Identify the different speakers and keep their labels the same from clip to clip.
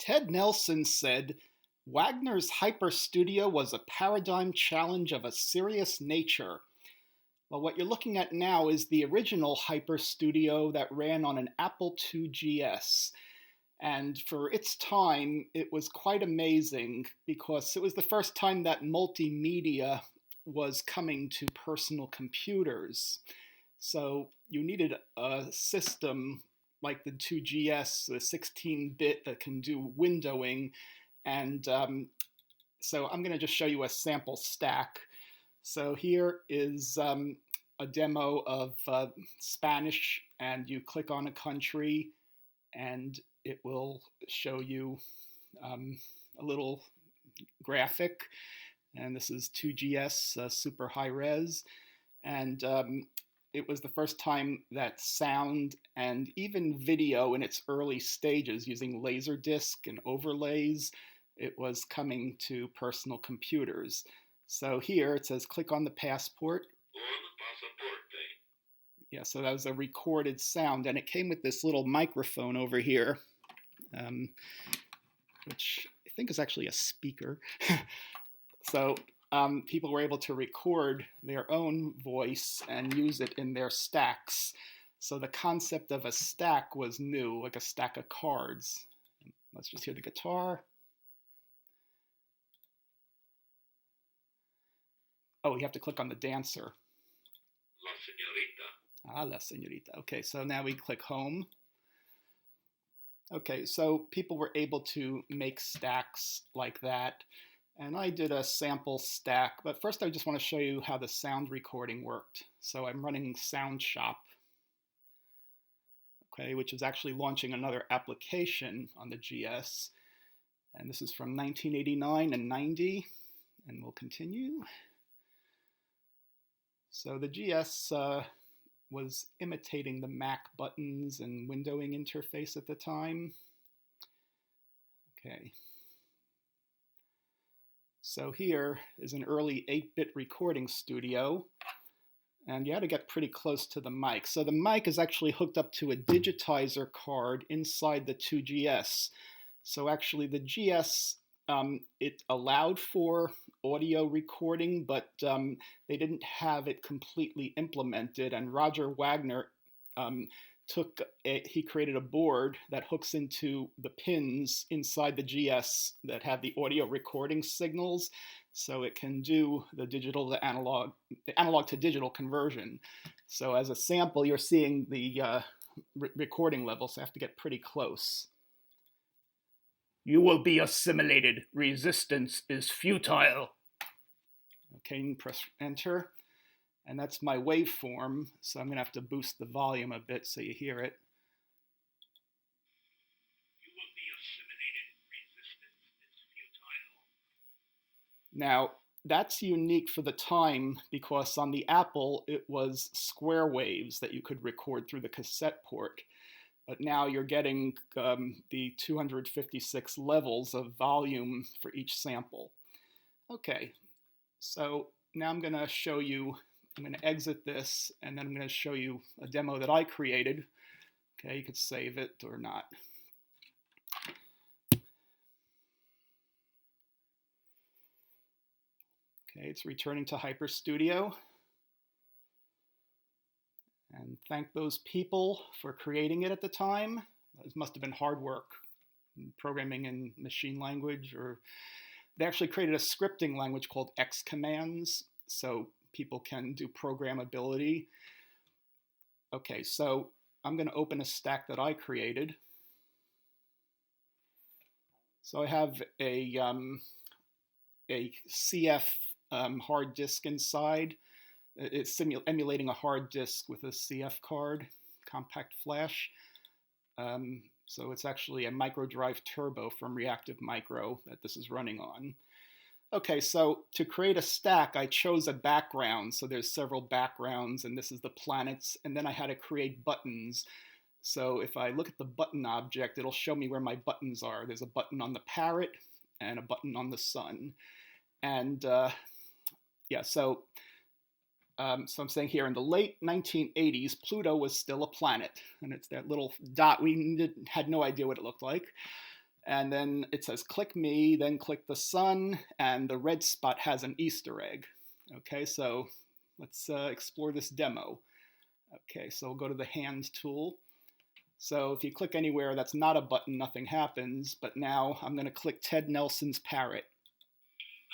Speaker 1: Ted Nelson said, Wagner's Hyperstudio was a paradigm challenge of a serious nature. Well, what you're looking at now is the original Hyperstudio that ran on an Apple II GS. And for its time, it was quite amazing because it was the first time that multimedia was coming to personal computers. So you needed a system like the 2GS, the 16-bit that can do windowing. And so I'm going to just show you a sample stack. So here is a demo of Spanish, and you click on a country, and it will show you a little graphic. And this is 2GS super high res. And it was the first time that sound and even video in its early stages using Laserdisc and overlays, it was coming to personal computers. So here it says click on the passport. Yeah, so that was a recorded sound, and it came with this little microphone over here, which I think is actually a speaker. So people were able to record their own voice and use it in their stacks. So the concept of a stack was new, like a stack of cards. Let's just hear the guitar. Oh, you have to click on the dancer.
Speaker 2: La señorita.
Speaker 1: Ah, la señorita. Okay, so now we click home. Okay, so people were able to make stacks like that. And I did a sample stack, but first I just want to show you how the sound recording worked. So I'm running Sound Shop, okay, which is actually launching another application on the GS. And this is from 1989 and 90, and we'll continue. So the GS was imitating the Mac buttons and windowing interface at the time. Okay. So here is an early 8-bit recording studio, and you had to get pretty close to the mic. So the mic is actually hooked up to a digitizer card inside the 2GS. So actually the GS, it allowed for audio recording, but they didn't have it completely implemented, and Roger Wagner he created a board that hooks into the pins inside the GS that have the audio recording signals, so it can do the digital to analog, the analog to digital conversion. So as a sample, you're seeing the recording level, so I have to get pretty close. You will be assimilated. Resistance is futile. Okay, and press enter. And that's my waveform, so I'm going to have to boost the volume a bit so you hear it.
Speaker 2: You will be assimilated. Resistance is futile.
Speaker 1: Now, that's unique for the time because on the Apple, it was square waves that you could record through the cassette port. But now you're getting the 256 levels of volume for each sample. Okay, so now I'm going to show you. I'm going to exit this, and then I'm going to show you a demo that I created. Okay, you could save it or not. Okay, it's returning to Hyperstudio. And thank those people for creating it at the time. It must have been hard work, programming in machine language, or they actually created a scripting language called X commands. So people can do programmability. Okay, so I'm going to open a stack that I created. So I have a CF hard disk inside. It's emulating a hard disk with a CF card, compact flash. So it's actually a microdrive turbo from Reactive Micro that this is running on. Okay, so to create a stack, I chose a background. So there's several backgrounds, and this is the planets. And then I had to create buttons. So if I look at the button object, it'll show me where my buttons are. There's a button on the parrot and a button on the sun. And yeah, so I'm saying here in the late 1980s, Pluto was still a planet. And it's that little dot. We had no idea what it looked like. And then it says click me, then click the sun, and the red spot has an Easter egg. Okay, so let's explore this demo. Okay, so we'll go to the hand tool. So if you click anywhere that's not a button, nothing happens, but now I'm going to click Ted Nelson's parrot.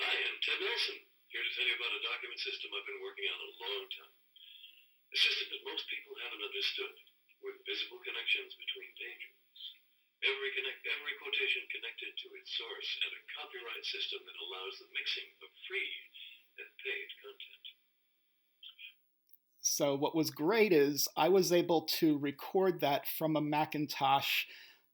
Speaker 3: Hi, I'm Ted Nelson, here to tell you about a document system I've been working on a long time. A system that most people haven't understood, with visible connections between pages. Every quotation connected to its source, and a copyright system that allows the mixing of free and paid content.
Speaker 1: So what was great is I was able to record that from a Macintosh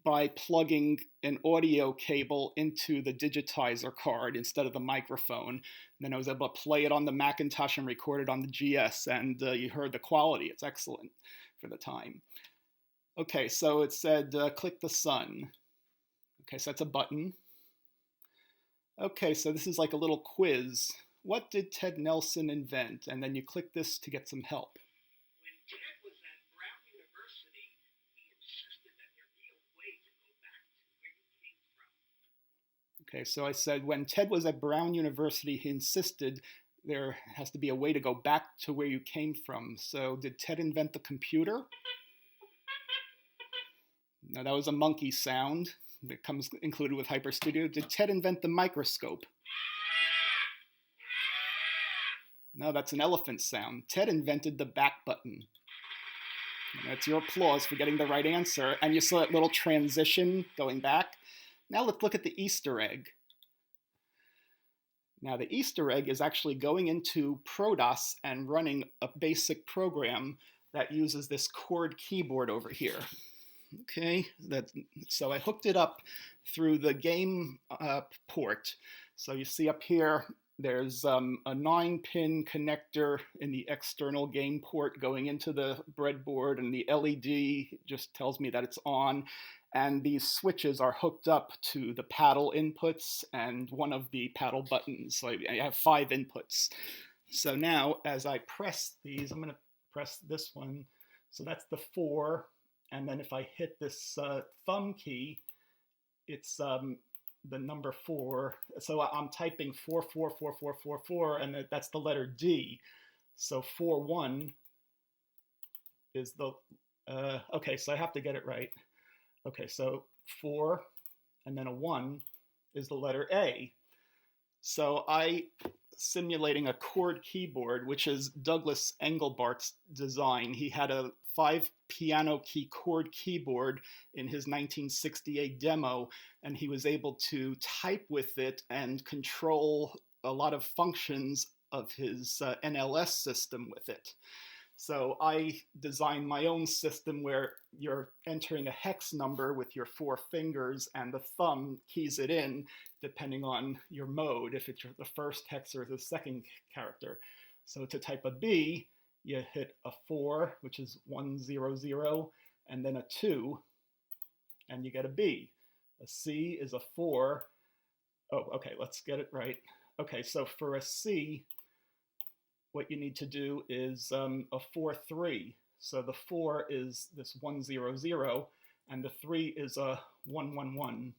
Speaker 1: by plugging an audio cable into the digitizer card instead of the microphone. And then I was able to play it on the Macintosh and record it on the GS, and you heard the quality. It's excellent for the time. Okay, so it said click the sun. Okay, so that's a button. Okay, so this is like a little quiz. What did Ted Nelson invent? And then you click this to get some help.
Speaker 2: When Ted was at Brown University, he insisted that there be a way to go back to where you came from.
Speaker 1: Okay, so I said when Ted was at Brown University, he insisted there has to be a way to go back to where you came from. So did Ted invent the computer? No, that was a monkey sound that comes included with Hyperstudio. Did Ted invent the microscope? No, that's an elephant sound. Ted invented the back button. And that's your applause for getting the right answer. And you saw that little transition going back. Now let's look at the Easter egg. Now the Easter egg is actually going into ProDOS and running a basic program that uses this chord keyboard over here. Okay, so I hooked it up through the game port. So you see up here, there's a 9-pin connector in the external game port going into the breadboard, and the LED just tells me that it's on. And these switches are hooked up to the paddle inputs and one of the paddle buttons. So I have 5 inputs. So now as I press these, I'm going to press this one. So that's the 4. And then if I hit this thumb key, it's the number 4. So I'm typing 4444444, and that's the letter D. So 41 is the, okay, so I have to get it right. Okay, so 4 and then a 1 is the letter A. So simulating a chord keyboard, which is Douglas Engelbart's design. He had a 5 piano key chord keyboard in his 1968 demo, and he was able to type with it and control a lot of functions of his NLS system with it. So I designed my own system where you're entering a hex number with your 4 fingers, and the thumb keys it in depending on your mode, if it's the first hex or the second character. So to type a B, you hit a 4, which is 100, and then a 2, and you get a B. A C is a 4. Oh, okay, let's get it right. Okay, so for a C, what you need to do is a 4-3. So the 4 is this 100, and the 3 is a 111.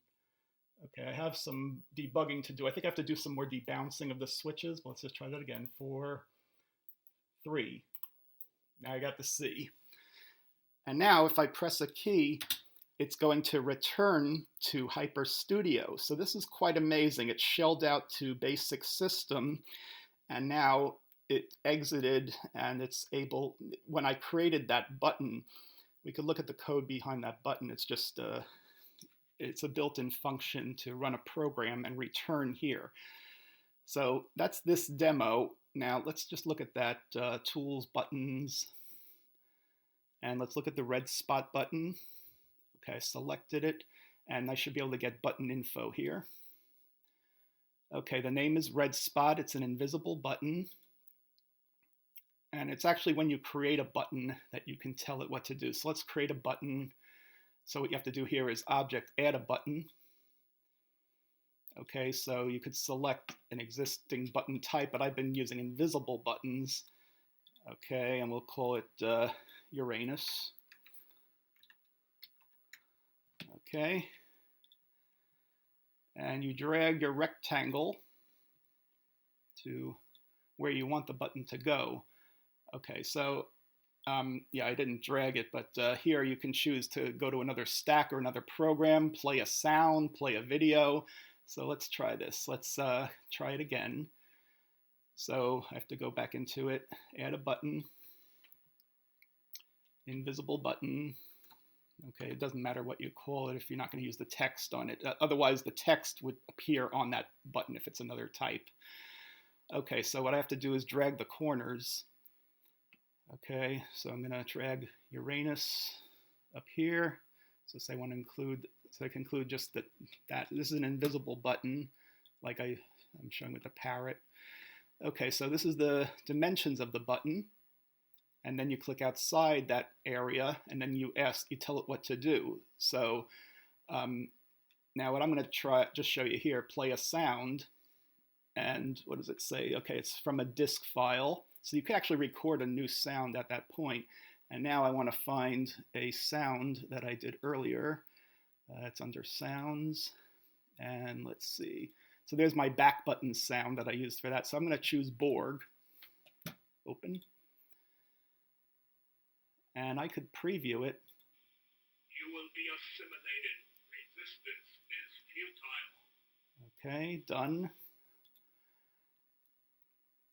Speaker 1: Okay, I have some debugging to do. I think I have to do some more debouncing of the switches. But let's just try that again. 4, 3. Now I got the C. And now if I press a key, it's going to return to Hyperstudio. So this is quite amazing. It's shelled out to basic system, and now it exited, and it's able, when I created that button, we could look at the code behind that button. It's just it's a built-in function to run a program and return here. So that's this demo. Now let's just look at that tools, buttons, and let's look at the red spot button. Okay, I selected it, and I should be able to get button info here. Okay, the name is red spot. It's an invisible button. And it's actually when you create a button that you can tell it what to do. So let's create a button. So what you have to do here is object, add a button. Okay, so you could select an existing button type, but I've been using invisible buttons. Okay, and we'll call it Uranus. Okay. and you drag your rectangle to where you want the button to go. Okay, so yeah, I didn't drag it, but here you can choose to go to another stack or another program, play a sound, play a video. So let's try this. Let's try it again. So I have to go back into it, add a button, invisible button. Okay, it doesn't matter what you call it if you're not going to use the text on it. Otherwise, the text would appear on that button if it's another type. Okay, so what I have to do is drag the corners. Okay, so I'm going to drag Uranus up here. So say I want to include, so I can include just that. This is an invisible button, like I'm showing with the parrot. Okay, so this is the dimensions of the button. And then you click outside that area, and then you tell it what to do. So now what I'm going to try, just show you here, play a sound. And what does it say? Okay, it's from a disk file. So you can actually record a new sound at that point. And now I want to find a sound that I did earlier. It's under sounds. And let's see. So there's my back button sound that I used for that. So I'm going to choose Borg. Open. And I could preview it.
Speaker 2: You will be assimilated. Resistance is futile.
Speaker 1: Okay, done.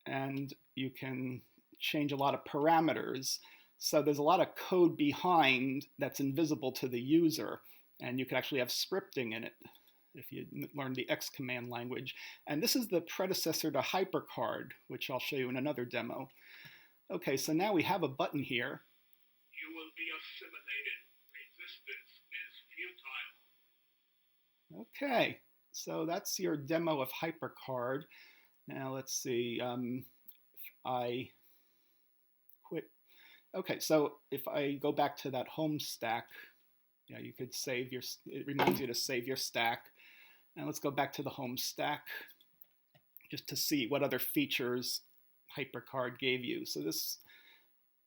Speaker 1: And you can change a lot of parameters. So there's a lot of code behind that's invisible to the user. And you can actually have scripting in it if you learn the X command language. And this is the predecessor to Hypercard, which I'll show you in another demo. Okay, so now we have a button here.
Speaker 2: You will be assimilated. Resistance is futile.
Speaker 1: Okay, so that's your demo of Hypercard. Now let's see, if I quit. Okay, so if I go back to that home stack, you could save your, it reminds you to save your stack. Now let's go back to the home stack just to see what other features Hypercard gave you. So this,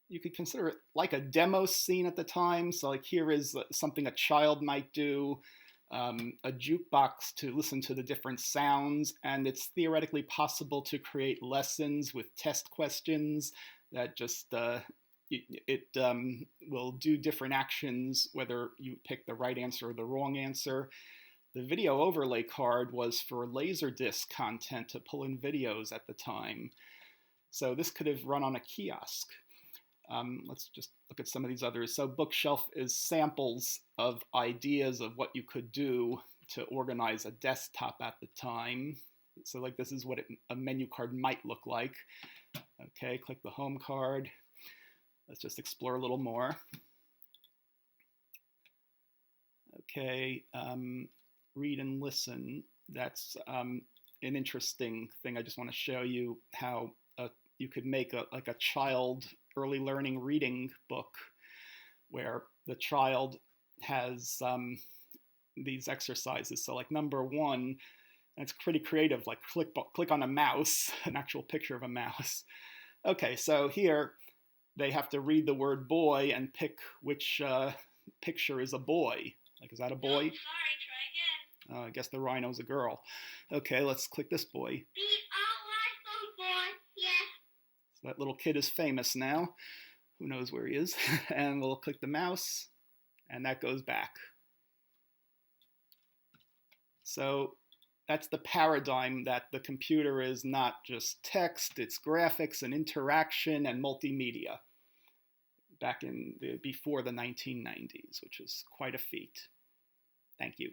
Speaker 1: you could consider it like a demo scene at the time. So like here is something a child might do. A jukebox to listen to the different sounds, and it's theoretically possible to create lessons with test questions that just will do different actions whether you pick the right answer or the wrong answer. The video overlay card was for Laserdisc content to pull in videos at the time. So this could have run on a kiosk. Let's just look at some of these others. So Bookshelf is samples of ideas of what you could do to organize a desktop at the time. So like this is what a menu card might look like. Okay, click the home card. Let's just explore a little more. Okay, read and listen. That's an interesting thing. I just want to show you how you could make like a child early learning reading book where the child has these exercises. So like number one, and it's pretty creative, like click on a mouse, an actual picture of a mouse. Okay, so here they have to read the word boy and pick which picture is a boy. Like, is that a boy?
Speaker 2: No, sorry, try again.
Speaker 1: I guess the rhino's a girl. Okay, let's click this boy.
Speaker 2: B-O-Y, boy, yeah.
Speaker 1: So that little kid is famous now. Who knows where he is? And we'll click the mouse, and that goes back. So that's the paradigm that the computer is not just text, it's graphics and interaction and multimedia back in before the 1990s, which is quite a feat. Thank you.